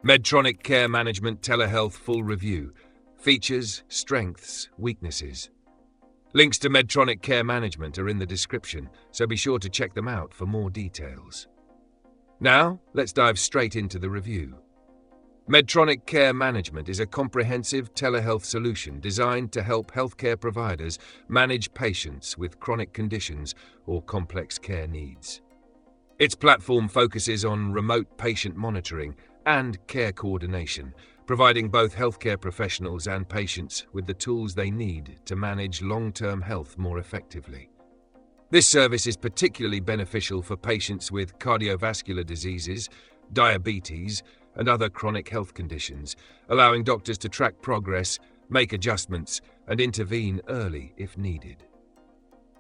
Medtronic Care Management Telehealth Full Review. Features, strengths, weaknesses. Links to Medtronic Care Management are in the description, so be sure to check them out for more details. Now, let's dive straight into the review. Medtronic Care Management is a comprehensive telehealth solution designed to help healthcare providers manage patients with chronic conditions or complex care needs. Its platform focuses on remote patient monitoring and care coordination, providing both healthcare professionals and patients with the tools they need to manage long-term health more effectively. This service is particularly beneficial for patients with cardiovascular diseases, diabetes, and other chronic health conditions, allowing doctors to track progress, make adjustments, and intervene early if needed.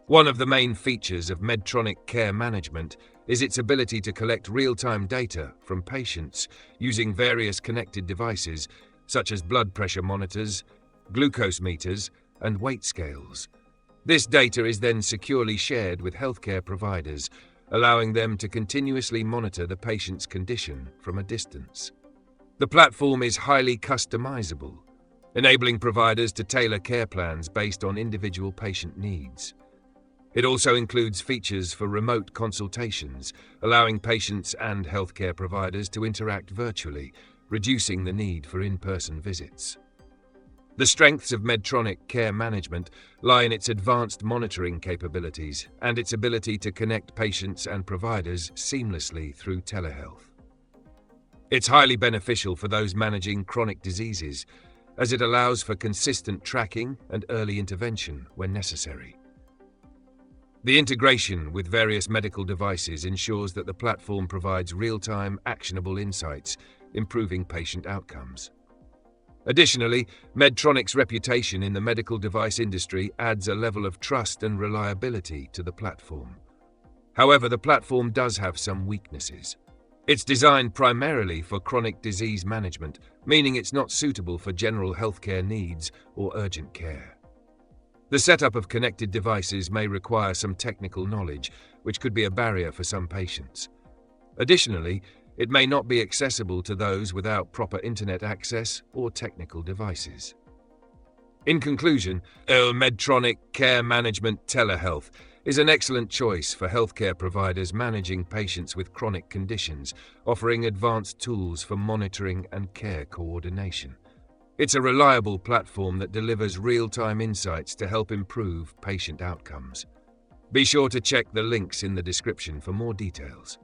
One of the main features of Medtronic Care Management is its ability to collect real-time data from patients using various connected devices such as blood pressure monitors, glucose meters, and weight scales. This data is then securely shared with healthcare providers, allowing them to continuously monitor the patient's condition from a distance. The platform is highly customizable, enabling providers to tailor care plans based on individual patient needs. It also includes features for remote consultations, allowing patients and healthcare providers to interact virtually, reducing the need for in-person visits. The strengths of Medtronic Care Management lie in its advanced monitoring capabilities and its ability to connect patients and providers seamlessly through telehealth. It's highly beneficial for those managing chronic diseases, as it allows for consistent tracking and early intervention when necessary. The integration with various medical devices ensures that the platform provides real-time, actionable insights, improving patient outcomes. Additionally, Medtronic's reputation in the medical device industry adds a level of trust and reliability to the platform. However, the platform does have some weaknesses. It's designed primarily for chronic disease management, meaning it's not suitable for general healthcare needs or urgent care. The setup of connected devices may require some technical knowledge, which could be a barrier for some patients. Additionally, it may not be accessible to those without proper internet access or technical devices. In conclusion, Medtronic Care Management Telehealth is an excellent choice for healthcare providers managing patients with chronic conditions, offering advanced tools for monitoring and care coordination. It's a reliable platform that delivers real-time insights to help improve patient outcomes. Be sure to check the links in the description for more details.